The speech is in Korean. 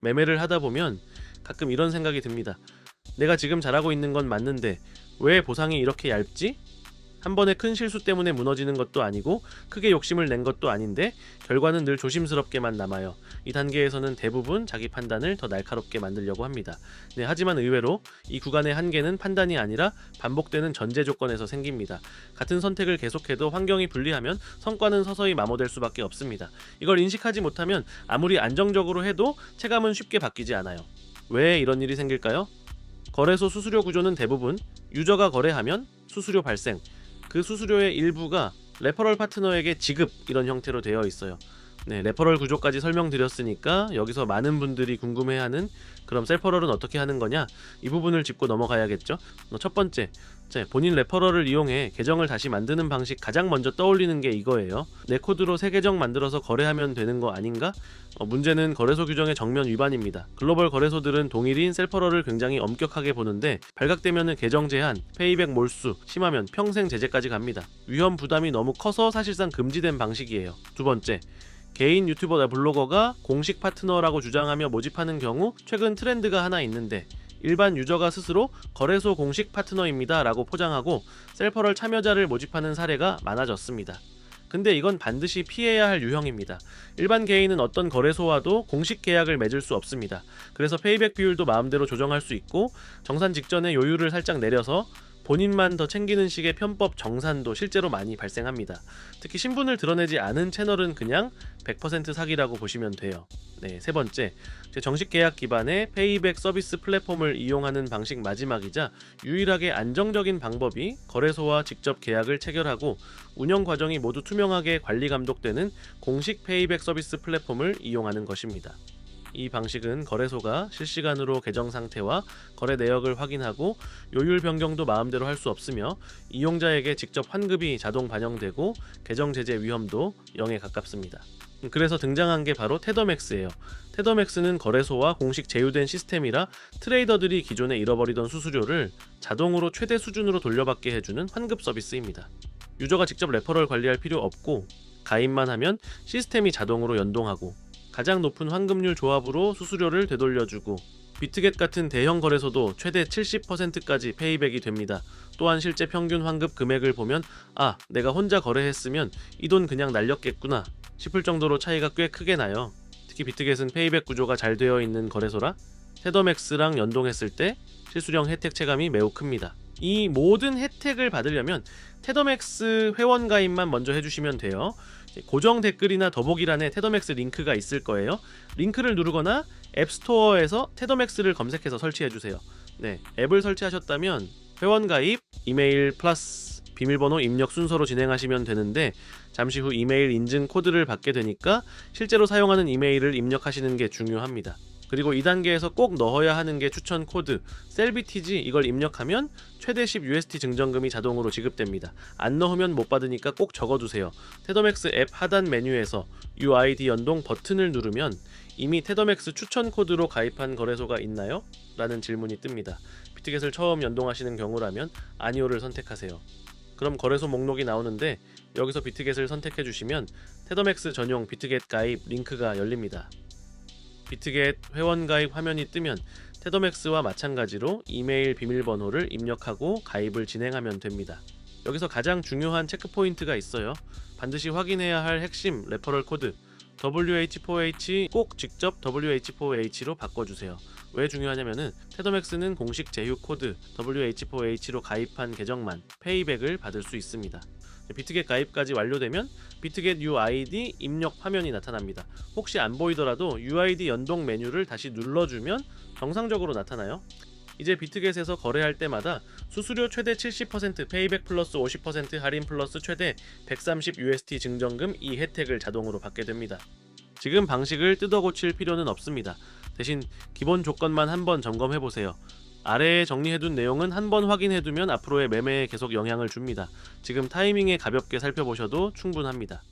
매매를 하다 보면 가끔 이런 생각이 듭니다. 내가 지금 잘하고 있는 건 맞는데 왜 보상이 이렇게 얇지? 한 번의 큰 실수 때문에 무너지는 것도 아니고 크게 욕심을 낸 것도 아닌데 결과는 늘 조심스럽게만 남아요. 이 단계에서는 대부분 자기 판단을 더 날카롭게 만들려고 합니다. 네, 하지만 의외로 이 구간의 한계는 판단이 아니라 반복되는 전제 조건에서 생깁니다. 같은 선택을 계속해도 환경이 불리하면 성과는 서서히 마모될 수밖에 없습니다. 이걸 인식하지 못하면 아무리 안정적으로 해도 체감은 쉽게 바뀌지 않아요. 왜 이런 일이 생길까요? 거래소 수수료 구조는 대부분 유저가 거래하면 수수료 발생, 그 수수료의 일부가 레퍼럴 파트너에게 지급, 이런 형태로 되어 있어요. 네, 레퍼럴 구조까지 설명드렸으니까 여기서 많은 분들이 궁금해하는 그럼 셀퍼럴은 어떻게 하는 거냐? 이 부분을 짚고 넘어가야겠죠. 첫 번째, 본인 레퍼럴을 이용해 계정을 다시 만드는 방식, 가장 먼저 떠올리는 게 이거예요. 내 코드로 새 계정 만들어서 거래하면 되는 거 아닌가? 문제는 거래소 규정의 정면 위반입니다. 글로벌 거래소들은 동일인 셀퍼럴을 굉장히 엄격하게 보는데 발각되면 계정 제한, 페이백 몰수, 심하면 평생 제재까지 갑니다. 위험 부담이 너무 커서 사실상 금지된 방식이에요. 두 번째, 개인 유튜버나 블로거가 공식 파트너라고 주장하며 모집하는 경우 최근 트렌드가 하나 있는데, 일반 유저가 스스로 거래소 공식 파트너입니다 라고 포장하고 셀퍼럴 참여자를 모집하는 사례가 많아졌습니다. 근데 이건 반드시 피해야 할 유형입니다. 일반 개인은 어떤 거래소와도 공식 계약을 맺을 수 없습니다. 그래서 페이백 비율도 마음대로 조정할 수 있고, 정산 직전에 요율을 살짝 내려서 본인만 더 챙기는 식의 편법 정산도 실제로 많이 발생합니다. 특히 신분을 드러내지 않은 채널은 그냥 100% 사기라고 보시면 돼요. 네, 세 번째, 정식 계약 기반의 페이백 서비스 플랫폼을 이용하는 방식 마지막이자 유일하게 안정적인 방법이 거래소와 직접 계약을 체결하고 운영 과정이 모두 투명하게 관리 감독되는 공식 페이백 서비스 플랫폼을 이용하는 것입니다. 이 방식은 거래소가 실시간으로 계정 상태와 거래 내역을 확인하고 요율 변경도 마음대로 할 수 없으며 이용자에게 직접 환급이 자동 반영되고 계정 제재 위험도 0에 가깝습니다. 그래서 등장한 게 바로 테더맥스예요. 테더맥스는 거래소와 공식 제휴된 시스템이라 트레이더들이 기존에 잃어버리던 수수료를 자동으로 최대 수준으로 돌려받게 해주는 환급 서비스입니다. 유저가 직접 레퍼럴 관리할 필요 없고 가입만 하면 시스템이 자동으로 연동하고 가장 높은 환급률 조합으로 수수료를 되돌려주고, 비트겟 같은 대형 거래소도 최대 70%까지 페이백이 됩니다. 또한 실제 평균 환급 금액을 보면 내가 혼자 거래했으면 이 돈 그냥 날렸겠구나 싶을 정도로 차이가 꽤 크게 나요. 특히 비트겟은 페이백 구조가 잘 되어 있는 거래소라 테더맥스랑 연동했을 때 실수령 혜택 체감이 매우 큽니다. 이 모든 혜택을 받으려면 테더맥스 회원 가입만 먼저 해주시면 돼요. 고정 댓글이나 더보기란에 테더맥스 링크가 있을 거예요. 링크를 누르거나 앱스토어에서 테더맥스를 검색해서 설치해주세요. 네, 앱을 설치하셨다면 회원 가입, 이메일 플러스 비밀번호 입력 순서로 진행하시면 되는데, 잠시 후 이메일 인증 코드를 받게 되니까 실제로 사용하는 이메일을 입력하시는 게 중요합니다. 그리고 2단계에서 꼭 넣어야 하는 게 추천 코드 셀비티지, 이걸 입력하면 최대 10 USD 증정금이 자동으로 지급됩니다. 안 넣으면 못 받으니까 꼭 적어두세요. 테더맥스 앱 하단 메뉴에서 UID 연동 버튼을 누르면 이미 테더맥스 추천 코드로 가입한 거래소가 있나요? 라는 질문이 뜹니다. 비트겟을 처음 연동하시는 경우라면 아니오를 선택하세요. 그럼 거래소 목록이 나오는데 여기서 비트겟을 선택해 주시면 테더맥스 전용 비트겟 가입 링크가 열립니다. 비트겟 회원 가입 화면이 뜨면 테더맥스와 마찬가지로 이메일 비밀번호를 입력하고 가입을 진행하면 됩니다. 여기서 가장 중요한 체크포인트가 있어요. 반드시 확인해야 할 핵심 레퍼럴 코드 WH4H 꼭 직접 WH4H로 바꿔주세요. 왜 중요하냐면은 테더맥스는 공식 제휴 코드 WH4H로 가입한 계정만 페이백을 받을 수 있습니다. 비트겟 가입까지 완료되면 비트겟 UID 입력 화면이 나타납니다. 혹시 안 보이더라도 UID 연동 메뉴를 다시 눌러주면 정상적으로 나타나요. 이제 비트겟에서 거래할 때마다 수수료 최대 70%, 페이백 플러스 50% 할인 플러스 최대 130 USD 증정금, 이 혜택을 자동으로 받게 됩니다. 지금 방식을 뜯어 고칠 필요는 없습니다. 대신 기본 조건만 한번 점검해보세요. 아래에 정리해둔 내용은 한번 확인해두면 앞으로의 매매에 계속 영향을 줍니다. 지금 타이밍에 가볍게 살펴보셔도 충분합니다.